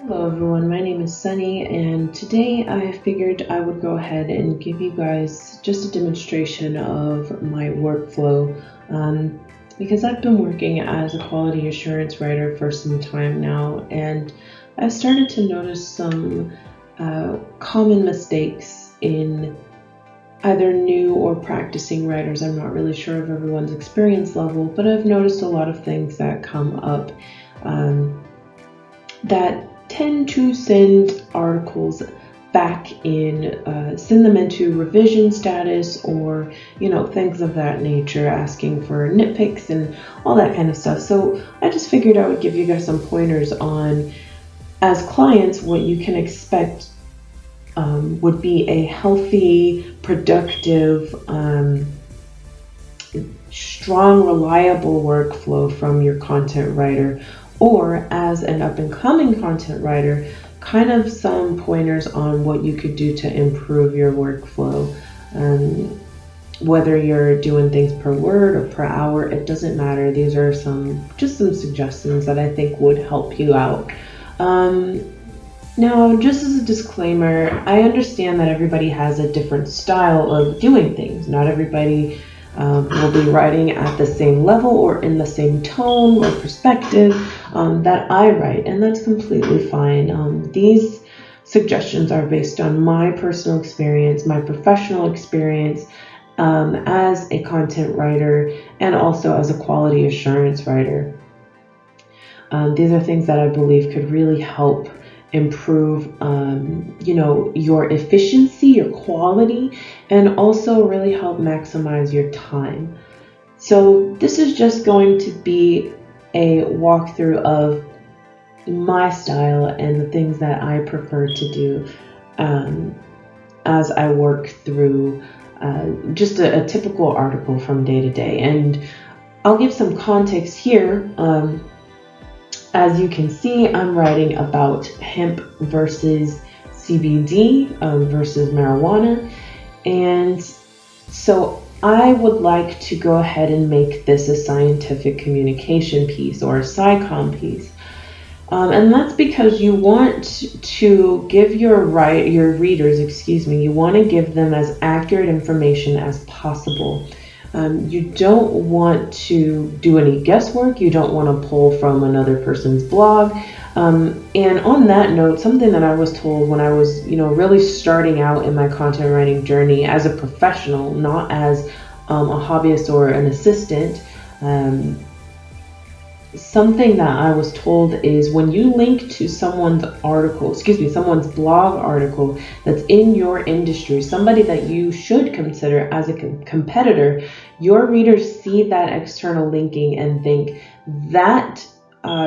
Hello everyone, my name is Sunny, and today I figured I would go ahead and give you guys just a demonstration of my workflow because I've been working as a quality assurance writer for some time now, and I've started to notice some common mistakes in either new or practicing writers. I'm not really sure of everyone's experience level, but I've noticed a lot of things that come up that tend to send articles back send them into revision status, or things of that nature, asking for nitpicks and all that kind of stuff. So I just figured I would give you guys some pointers on, as clients, what you can expect would be a healthy, productive, strong, reliable workflow from your content writer, or as an up-and-coming content writer, kind of some pointers on what you could do to improve your workflow. Whether you're doing things per word or per hour, it doesn't matter. These are some suggestions that I think would help you out. Now, just as a disclaimer, I understand that everybody has a different style of doing things. Not everybody will be writing at the same level or in the same tone or perspective that I write, and that's completely fine. These suggestions are based on my personal experience, my professional experience as a content writer, and also as a quality assurance writer. These are things that I believe could really help improve your efficiency, your quality, and also really help maximize your time. So this is just going to be a walkthrough of my style and the things that I prefer to do as I work through just a typical article from day to day. And I'll give some context here. As you can see, I'm writing about hemp versus CBD versus marijuana. And so I would like to go ahead and make this a scientific communication piece, or a sci-comm piece. And that's because you want to give your readers, you want to give them as accurate information as possible. You don't want to do any guesswork. You don't want to pull from another person's blog. And on that note, something that I was told when I was, really starting out in my content writing journey as a professional, not as a hobbyist or an assistant, something that I was told is, when you link to someone's blog article that's in your industry, somebody that you should consider as a competitor, your readers see that external linking and think that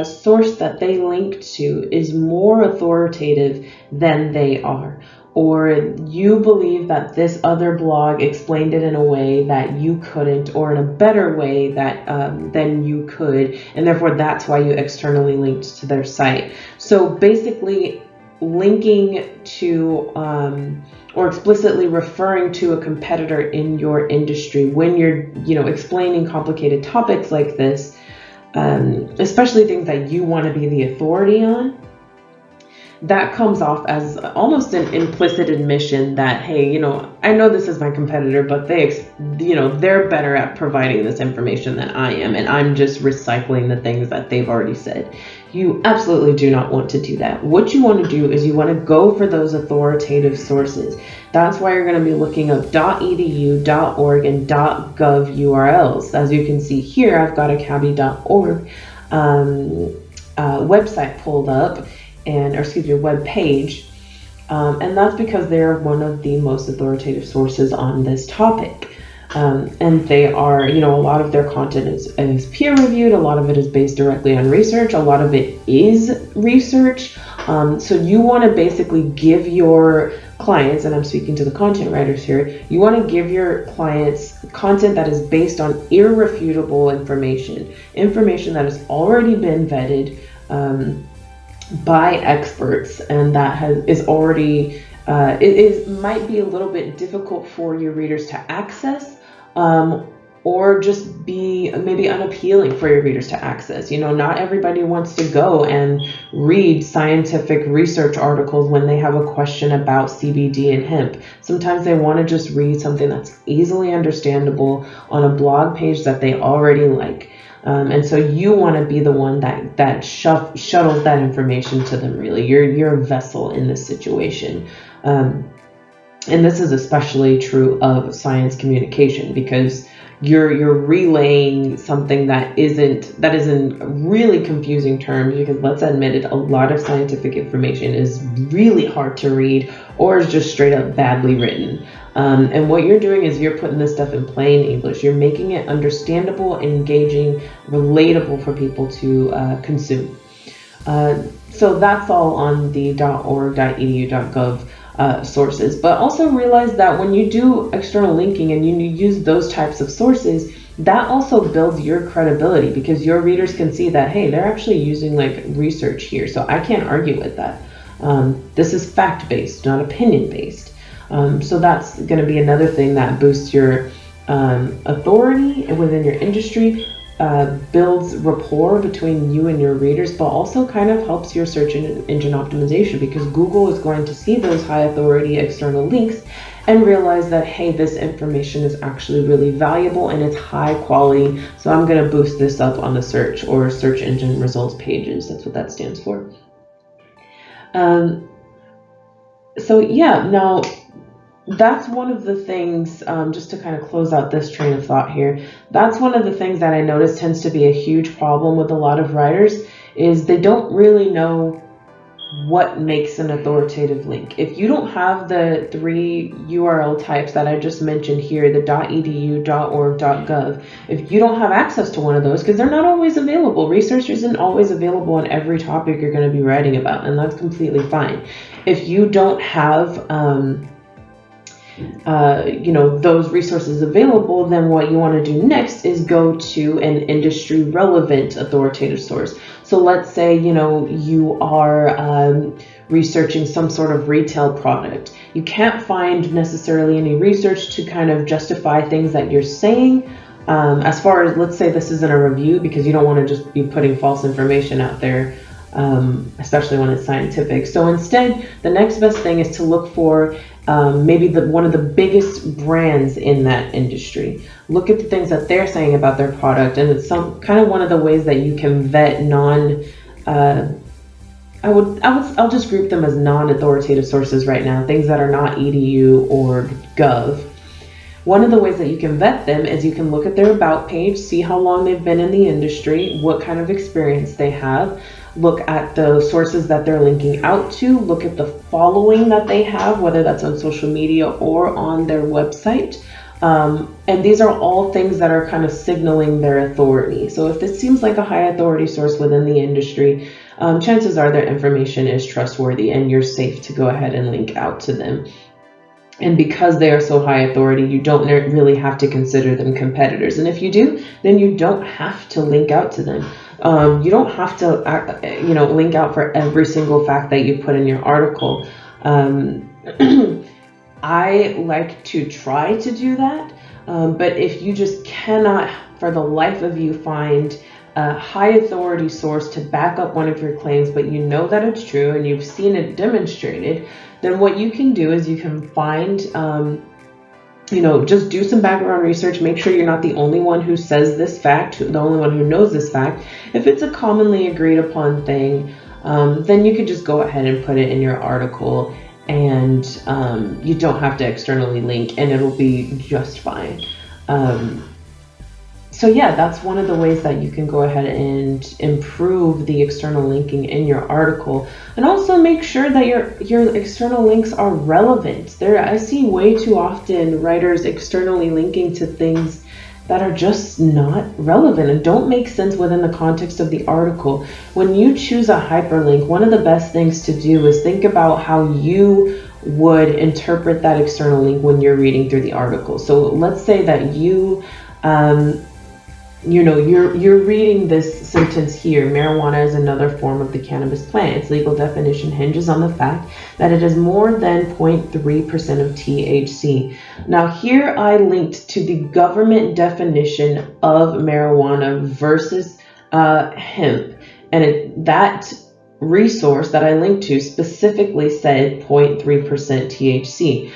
source that they linked to is more authoritative than they are. Or you believe that this other blog explained it in a way that you couldn't, or in a better way that than you could, and therefore that's why you externally linked to their site. So basically, linking to or explicitly referring to a competitor in your industry when you're explaining complicated topics like this, especially things that you want to be the authority on, that comes off as almost an implicit admission that, hey, I know this is my competitor, but they're better at providing this information than I am, and I'm just recycling the things that they've already said. You absolutely do not want to do that. What you want to do is you want to go for those authoritative sources. That's why you're going to be looking up .edu, .org, and .gov URLs. As you can see here, I've got a cabby.org website pulled up, web page, and that's because they're one of the most authoritative sources on this topic. And they are, a lot of their content is peer reviewed, a lot of it is based directly on research, a lot of it is research. So you want to basically give your clients, and I'm speaking to the content writers here, you want to give your clients content that is based on irrefutable information that has already been vetted by experts, and that is already might be a little bit difficult for your readers to access, or just be maybe unappealing for your readers to access. Not everybody wants to go and read scientific research articles when they have a question about CBD and hemp. Sometimes they want to just read something that's easily understandable on a blog page that they already like. And so you want to be the one that shuttles that information to them, really. You're a vessel in this situation. And this is especially true of science communication, because you're relaying something that isn't really confusing terms, because let's admit it, a lot of scientific information is really hard to read or is just straight up badly written. And what you're doing is you're putting this stuff in plain English. You're making it understandable, engaging, relatable for people to consume. So that's all on the .org, .edu, .gov sources. But also realize that when you do external linking and you use those types of sources, that also builds your credibility, because your readers can see that, hey, they're actually using research here, so I can't argue with that. This is fact-based, not opinion-based. So that's going to be another thing that boosts your authority within your industry, builds rapport between you and your readers, but also kind of helps your search engine optimization, because Google is going to see those high authority external links and realize that, hey, this information is actually really valuable and it's high quality, so I'm going to boost this up on the search or search engine results pages. That's what that stands for. So yeah, now that's one of the things, just to kind of close out this train of thought here, that's one of the things that I notice tends to be a huge problem with a lot of writers, is they don't really know what makes an authoritative link. If you don't have the 3 URL types that I just mentioned here, the .edu, .org, .gov, if you don't have access to one of those, because they're not always available, research isn't always available on every topic you're going to be writing about, and that's completely fine. If you don't have those resources available, then what you want to do next is go to an industry relevant authoritative source. So let's say, you are researching some sort of retail product. You can't find necessarily any research to kind of justify things that you're saying. As far as, let's say this isn't a review, because you don't want to just be putting false information out there, especially when it's scientific. So instead, the next best thing is to look for maybe one of the biggest brands in that industry. Look at the things that they're saying about their product, and it's some kind of one of the ways that you can vet I'll just group them as non-authoritative sources right now, things that are not edu or gov. One of the ways that you can vet them is you can look at their about page, see how long they've been in the industry, what kind of experience they have, look at the sources that they're linking out to, look at the following that they have, whether that's on social media or on their website. And these are all things that are kind of signaling their authority. So if it seems like a high authority source within the industry, chances are their information is trustworthy and you're safe to go ahead and link out to them. And because they are so high authority, you don't really have to consider them competitors. And if you do, then you don't have to link out to them. You don't have to, link out for every single fact that you put in your article. I like to try to do that, but if you just cannot, for the life of you, find a high authority source to back up one of your claims, but you know that it's true and you've seen it demonstrated, then what you can do is you can find, just do some background research, make sure you're not the only one who says this fact, the only one who knows this fact. If it's a commonly agreed upon thing, then you could just go ahead and put it in your article, and you don't have to externally link, and it'll be just fine. So yeah, that's one of the ways that you can go ahead and improve the external linking in your article, and also make sure that your external links are relevant. I see way too often writers externally linking to things that are just not relevant and don't make sense within the context of the article. When you choose a hyperlink, one of the best things to do is think about how you would interpret that external link when you're reading through the article. So let's say that you you're reading this sentence here. Marijuana is another form of the cannabis plant. Its legal definition hinges on the fact that it is more than 0.3% of THC. Now here I linked to the government definition of marijuana versus hemp, and that resource that I linked to specifically said 0.3% THC.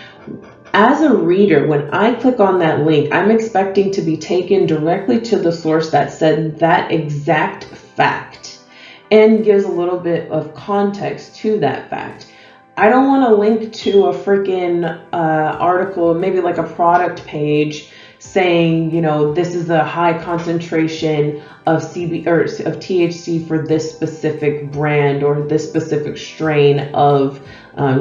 As a reader, when I click on that link, I'm expecting to be taken directly to the source that said that exact fact and gives a little bit of context to that fact. I don't want to link to a freaking article, maybe like a product page saying, this is a high concentration of THC for this specific brand or this specific strain of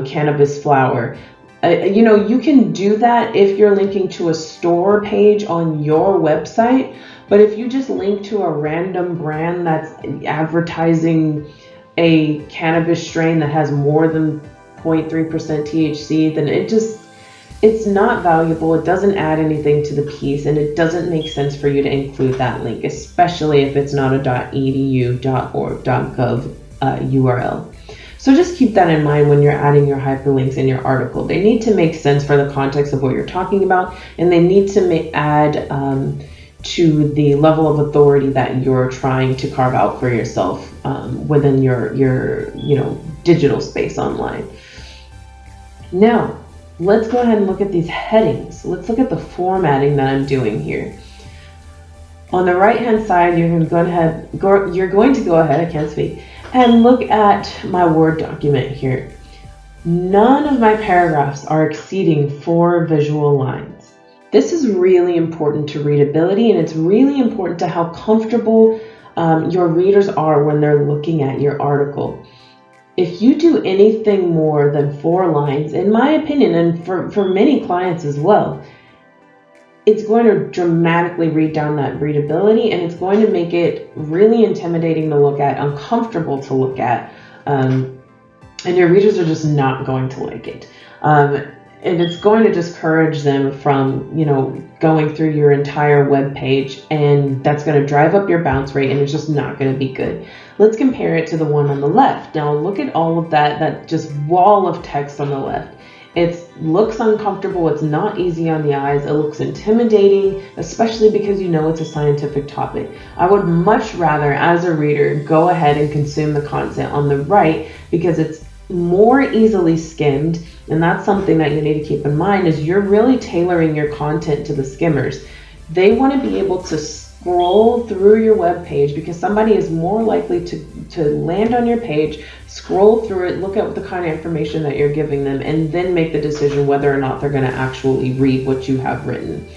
cannabis flower. You can do that if you're linking to a store page on your website, but if you just link to a random brand that's advertising a cannabis strain that has more than 0.3% THC, then it's not valuable. It doesn't add anything to the piece, and it doesn't make sense for you to include that link, especially if it's not a .edu, .org, .gov URL. So just keep that in mind when you're adding your hyperlinks in your article. They need to make sense for the context of what you're talking about, and they need to add to the level of authority that you're trying to carve out for yourself within your digital space online. Now, let's go ahead and look at these headings. Let's look at the formatting that I'm doing here. On the right-hand side, you're going to go ahead, I can't speak, and look at my Word document here. None of my paragraphs are exceeding 4 visual lines. This is really important to readability, and it's really important to how comfortable your readers are when they're looking at your article. If you do anything more than 4 lines, in my opinion, and for many clients as well, it's going to dramatically read down that readability, and it's going to make it really intimidating to look at, uncomfortable to look at, and your readers are just not going to like it. And it's going to discourage them from, going through your entire web page, and that's going to drive up your bounce rate, and it's just not going to be good. Let's compare it to the one on the left. Now look at all of that just wall of text on the left. It looks uncomfortable. It's not easy on the eyes. It looks intimidating, especially because it's a scientific topic. I would much rather, as a reader, go ahead and consume the content on the right because it's more easily skimmed. And that's something that you need to keep in mind, is you're really tailoring your content to the skimmers. They want to be able to scroll through your web page because somebody is more likely to land on your page, scroll through it, look at the kind of information that you're giving them, and then make the decision whether or not they're going to actually read what you have written.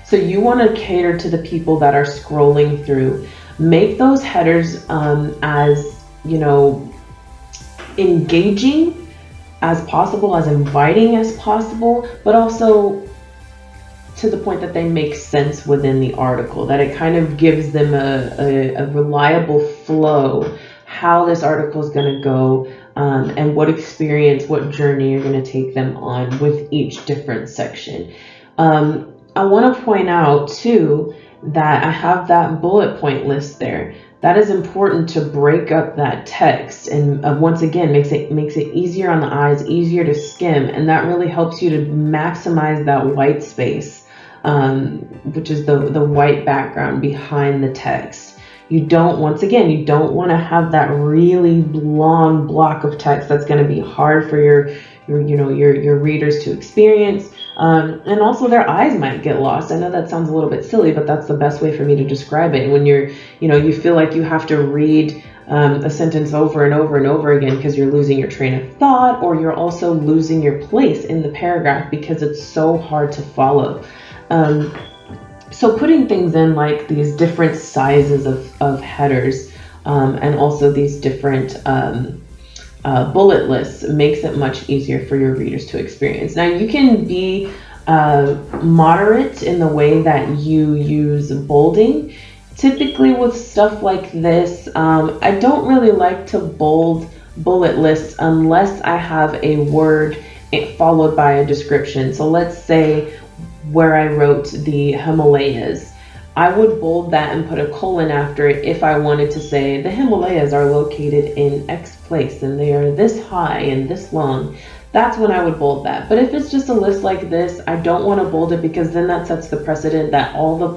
So you want to cater to the people that are scrolling through. Make those headers as engaging as possible, as inviting as possible, but also to the point that they make sense within the article, that it kind of gives them a reliable flow, how this article is going to go, and what experience, what journey you're going to take them on with each different section. I want to point out too that I have that bullet point list there. That is important to break up that text, and once again makes it easier on the eyes, easier to skim, and that really helps you to maximize that white space, which is the white background behind the text. You don't want to have that really long block of text that's going to be hard for your readers to experience. And also their eyes might get lost. I know that sounds a little bit silly, but that's the best way for me to describe it. When you feel like you have to read a sentence over and over and over again because you're losing your train of thought, or you're also losing your place in the paragraph because it's so hard to follow. So putting things in like these different sizes of headers, and also these different bullet lists makes it much easier for your readers to experience. Now you can be moderate in the way that you use bolding. Typically with stuff like this, I don't really like to bold bullet lists unless I have a word followed by a description. So let's say where I wrote the Himalayas. I would bold that and put a colon after it if I wanted to say the Himalayas are located in X place and they are this high and this long. That's when I would bold that. But if it's just a list like this, I don't want to bold it, because then that sets the precedent that all the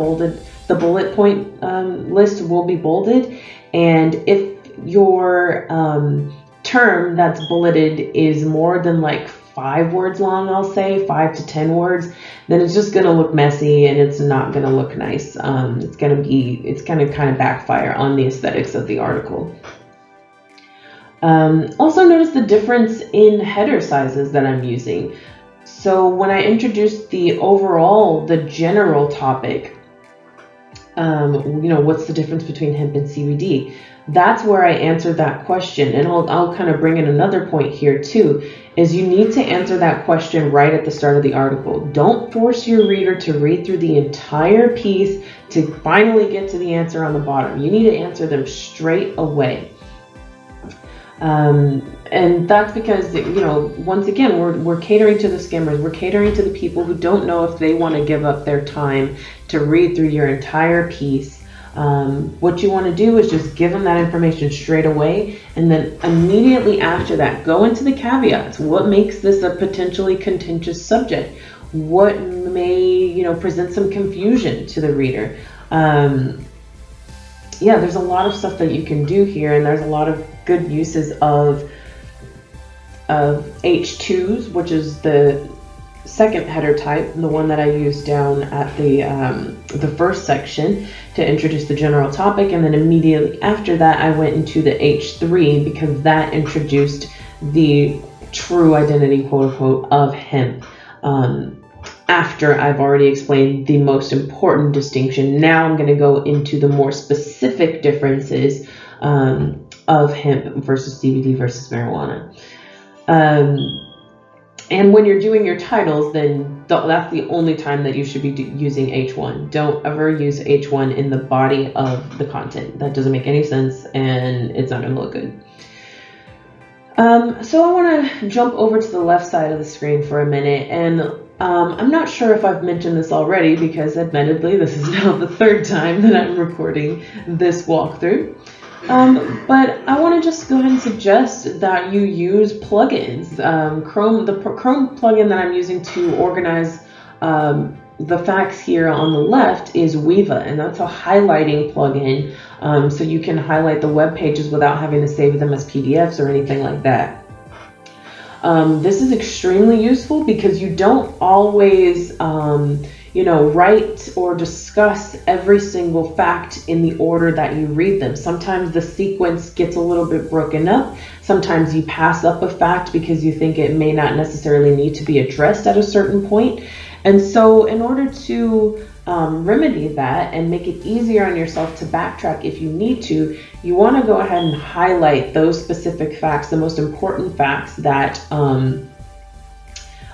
bullet point list will be bolded. And if your term that's bulleted is more than like 5 words long, I'll say 5 to 10 words, then it's just going to look messy and it's not going to look nice. It's going to kind of backfire on the aesthetics of the article. Also notice the difference in header sizes that I'm using. So when I introduced the general topic, what's the difference between hemp and CBD? That's where I answered that question. And I'll kind of bring in another point here too, is you need to answer that question right at the start of the article. Don't force your reader to read through the entire piece to finally get to the answer on the bottom. You need to answer them straight away. And that's because, once again, we're catering to the skimmers. We're catering to the people who don't know if they want to give up their time to read through your entire piece. What you want to do is just give them that information straight away, and then immediately after that, go into the caveats. What makes this a potentially contentious subject? What may, present some confusion to the reader? There's a lot of stuff that you can do here, and there's a lot of good uses of H2s, which is the second header type, the one that I used down at the first section to introduce the general topic, and then immediately after that I went into the H3 because that introduced the true identity, quote unquote, of hemp. After I've already explained the most important distinction, now I'm going to go into the more specific differences of hemp versus CBD versus marijuana. And when you're doing your titles, then that's the only time that you should be using H1. Don't ever use H1 in the body of the content. That doesn't make any sense, and it's not going to look good. So I want to jump over to the left side of the screen for a minute, and I'm not sure if I've mentioned this already, because admittedly this is now the third time that I'm recording this walkthrough. But I want to just go ahead and suggest that you use plugins. The Chrome plugin that I'm using to organize the facts here on the left is Weeva, and that's a highlighting plugin, so you can highlight the web pages without having to save them as PDFs or anything like that. This is extremely useful because you don't always write or discuss every single fact in the order that you read them. Sometimes the sequence gets a little bit broken up. Sometimes you pass up a fact because you think it may not necessarily need to be addressed at a certain point. And so in order to remedy that and make it easier on yourself to backtrack if you need to, you want to go ahead and highlight those specific facts, the most important facts that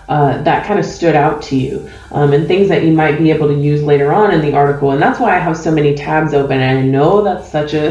that kind of stood out to you, and things that you might be able to use later on in the article. And that's why I have so many tabs open. And I know that's such a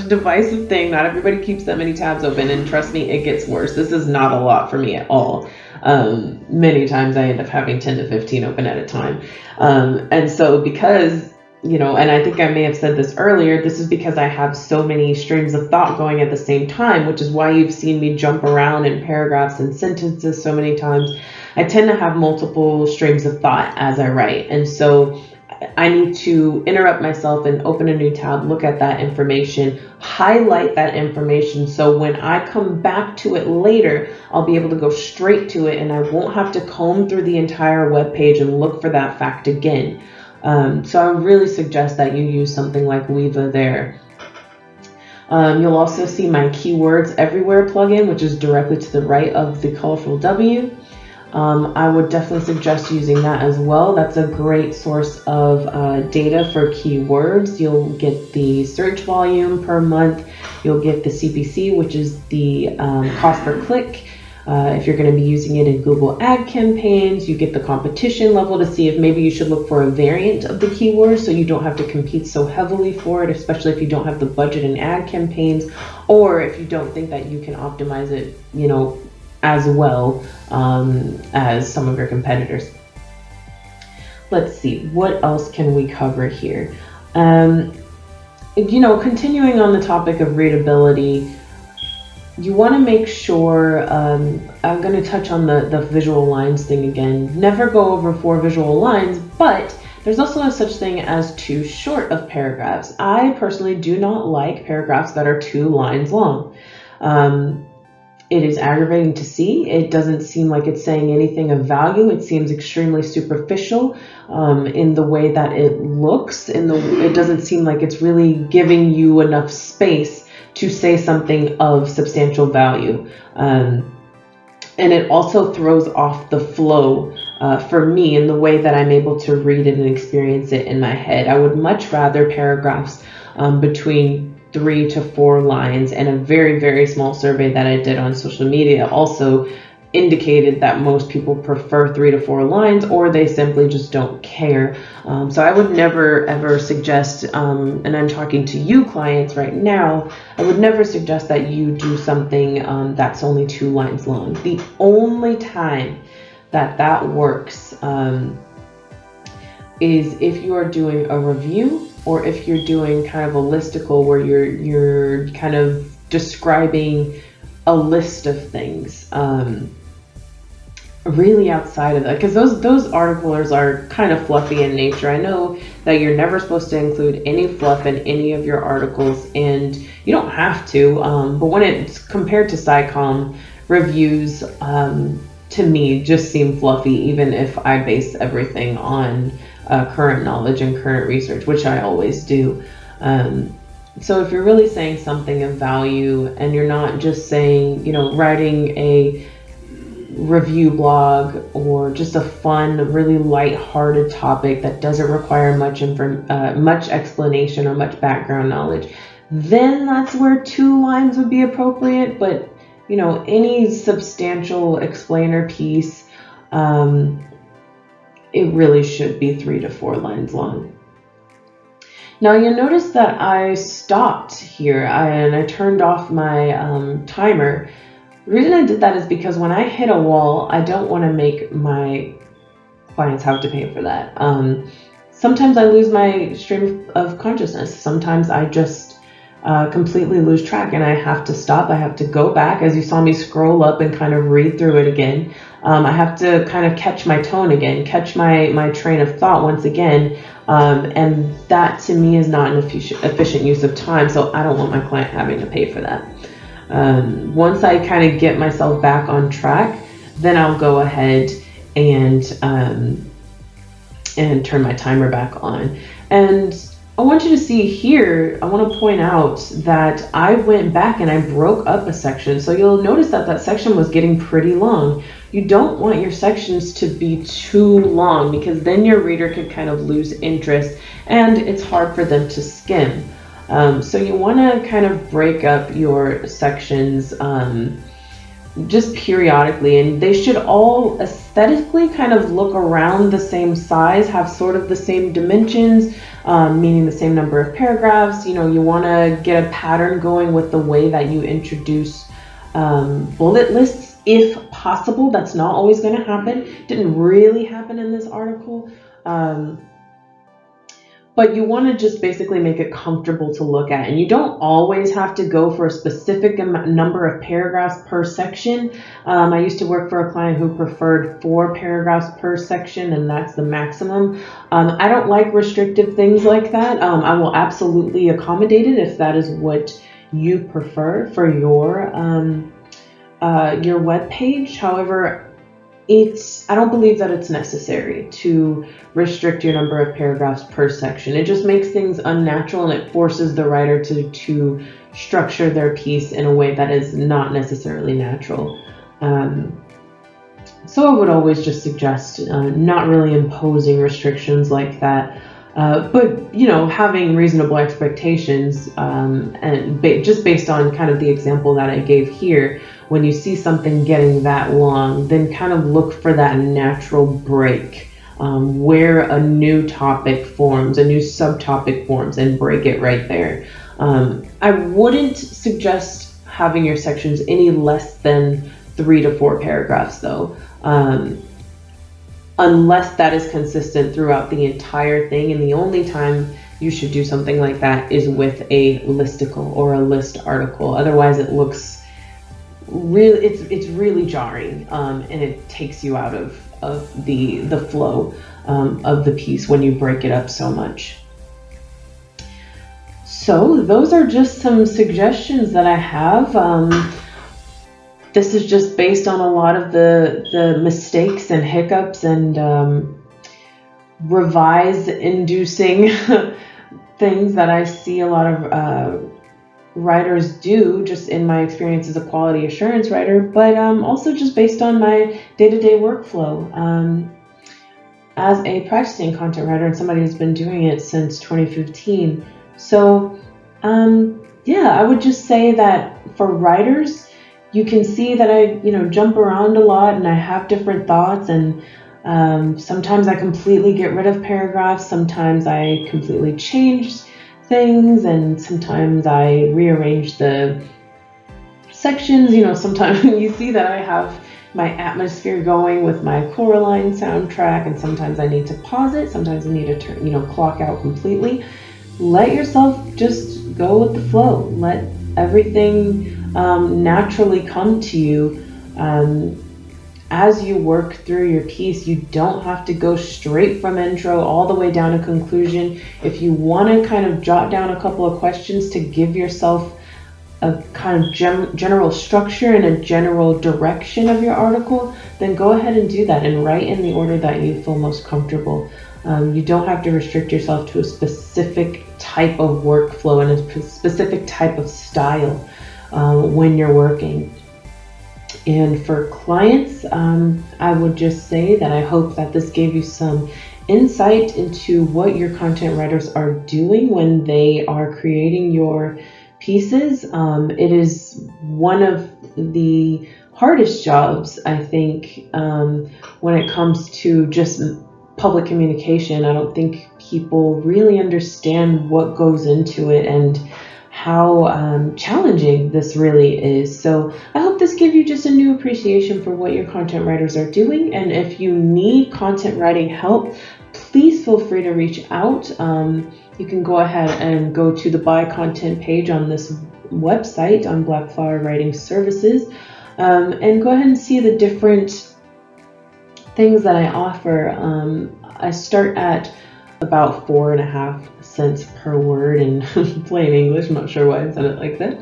divisive thing. Not everybody keeps that many tabs open, and trust me, it gets worse. This is not a lot for me at all. Many times I end up having 10 to 15 open at a time. And so because, and I think I may have said this earlier, this is because I have so many streams of thought going at the same time, which is why you've seen me jump around in paragraphs and sentences so many times. I tend to have multiple streams of thought as I write. And so I need to interrupt myself and open a new tab, look at that information, highlight that information. So when I come back to it later, I'll be able to go straight to it, and I won't have to comb through the entire web page and look for that fact again. So I really suggest that you use something like Weeva there. You'll also see my Keywords Everywhere plugin, which is directly to the right of the colorful W. I would definitely suggest using that as well. That's a great source of data for keywords. You'll get the search volume per month. You'll get the CPC, which is the cost per click. If you're going to be using it in Google ad campaigns, you get the competition level to see if maybe you should look for a variant of the keyword so you don't have to compete so heavily for it, especially if you don't have the budget in ad campaigns, or if you don't think that you can optimize it, as well as some of your competitors. let's see, what else can we cover here? Continuing on the topic of readability, you want to make sure, I'm going to touch on the visual lines thing again. Never go over 4 visual lines, but there's also a such thing as too short of paragraphs. I personally do not like paragraphs that are 2 lines long. It is aggravating to see. It doesn't seem like it's saying anything of value. It seems extremely superficial in the way that it looks. It doesn't seem like it's really giving you enough space to say something of substantial value. And it also throws off the flow for me in the way that I'm able to read it and experience it in my head. I would much rather paragraphs between 3 to 4 lines, and a very, very small survey that I did on social media also indicated that most people prefer 3 to 4 lines, or they simply just don't care. So I would never ever suggest, and I'm talking to you clients right now, I would never suggest that you do something that's only 2 lines long. The only time that works is if you are doing a review, or if you're doing kind of a listicle where you're kind of describing a list of things, really outside of that, because those articles are kind of fluffy in nature. I know that you're never supposed to include any fluff in any of your articles, and you don't have to, but when it's compared to sci-comm reviews, to me just seem fluffy, even if I base everything on current knowledge and current research, which I always do. So if you're really saying something of value, and you're not just saying, writing a review blog or just a fun, really light-hearted topic that doesn't require much explanation or much background knowledge, then that's where 2 lines would be appropriate. But any substantial explainer piece, it really should be 3 to 4 lines long. Now you'll notice that I stopped here and I turned off my timer. The reason I did that is because when I hit a wall, I don't want to make my clients have to pay for that. Sometimes I lose my stream of consciousness. Sometimes I just completely lose track and I have to stop. I have to go back, as you saw me scroll up and kind of read through it again. I have to kind of catch my tone again, catch my train of thought once again. And that to me is not an efficient use of time. So I don't want my client having to pay for that. Once I kind of get myself back on track, then I'll go ahead and turn my timer back on. And I want you to see here, I want to point out that I went back and I broke up a section. So you'll notice that section was getting pretty long. You don't want your sections to be too long, because then your reader could kind of lose interest and it's hard for them to skim. So you want to kind of break up your sections just periodically, and they should all aesthetically kind of look around the same size, have sort of the same dimensions, meaning the same number of paragraphs. You want to get a pattern going with the way that you introduce bullet lists, if possible. That's not always going to happen. Didn't really happen in this article. But you want to just basically make it comfortable to look at. And you don't always have to go for a specific number of paragraphs per section. I used to work for a client who preferred 4 paragraphs per section, and that's the maximum. I don't like restrictive things like that. I will absolutely accommodate it if that is what you prefer for your web page. However, I don't believe that it's necessary to restrict your number of paragraphs per section. It just makes things unnatural, and it forces the writer to structure their piece in a way that is not necessarily natural. So I would always just suggest not really imposing restrictions like that, but having reasonable expectations, and just based on kind of the example that I gave here. When you see something getting that long, then kind of look for that natural break, where a new topic forms, a new subtopic forms, and break it right there. I wouldn't suggest having your sections any less than 3 to 4 paragraphs though. unless that is consistent throughout the entire thing. And the only time you should do something like that is with a listicle or a list article. Otherwise, it looks really, it's really jarring, and it takes you out of the flow of the piece when you break it up so much. So those are just some suggestions that I have. This is just based on a lot of the mistakes and hiccups and revise-inducing things that I see a lot of writers do, just in my experience as a quality assurance writer, but also just based on my day-to-day workflow as a practicing content writer and somebody who's been doing it since 2015. So yeah, I would just say that for writers, you can see that I jump around a lot and I have different thoughts, and sometimes I completely get rid of paragraphs, sometimes I completely change things, and sometimes I rearrange the sections. Sometimes you see that I have my atmosphere going with my Coraline soundtrack, and sometimes I need to pause it, sometimes I need to turn, clock out completely. Let yourself just go with the flow. Let everything naturally come to you as you work through your piece. You don't have to go straight from intro all the way down to conclusion. If you want to kind of jot down a couple of questions to give yourself a kind of general structure and a general direction of your article, then go ahead and do that and write in the order that you feel most comfortable. You don't have to restrict yourself to a specific type of workflow and a specific type of style when you're working. And for clients, I would just say that I hope that this gave you some insight into what your content writers are doing when they are creating your pieces. It is one of the hardest jobs, I think, when it comes to just public communication. I don't think people really understand what goes into it and how challenging this really is. So I hope this gives you just a new appreciation for what your content writers are doing. And if you need content writing help, please feel free to reach out. You can go ahead and go to the Buy Content page on this website on Black Flower Writing Services, and go ahead and see the different things that I offer. I start at about 4.5 cents per word in plain English. I'm not sure why I said it like that.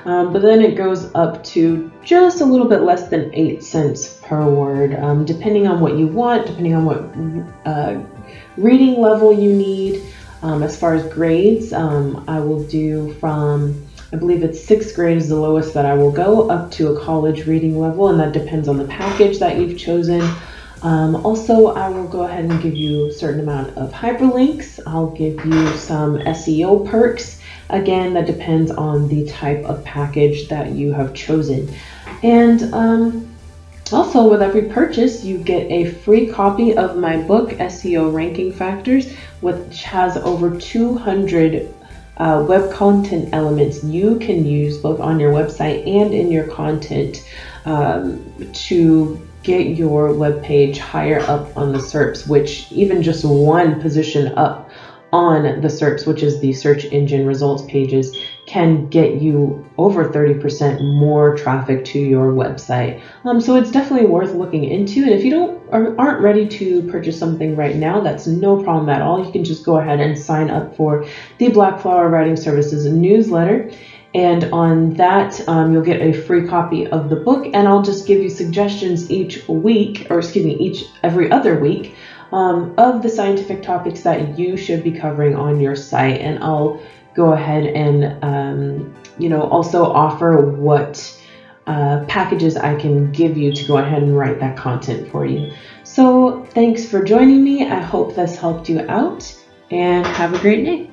But then it goes up to just a little bit less than 8 cents per word, depending on what you want, depending on what reading level you need. As far as grades, I will do from, I believe it's 6th grade is the lowest that I will go, up to a college reading level, and that depends on the package that you've chosen. Also, I will go ahead and give you a certain amount of hyperlinks. I'll give you some SEO perks. Again, that depends on the type of package that you have chosen. And also, with every purchase, you get a free copy of my book, SEO Ranking Factors, which has over 200 web content elements you can use both on your website and in your content to get your web page higher up on the SERPs, which even just one position up on the SERPs, which is the search engine results pages, can get you over 30% more traffic to your website. So it's definitely worth looking into. And if you aren't ready to purchase something right now, that's no problem at all. You can just go ahead and sign up for the Black Flower Writing Services newsletter. And on that, you'll get a free copy of the book, and I'll just give you suggestions every other week of the scientific topics that you should be covering on your site. And I'll go ahead and also offer what packages I can give you to go ahead and write that content for you. So thanks for joining me. I hope this helped you out, and have a great day.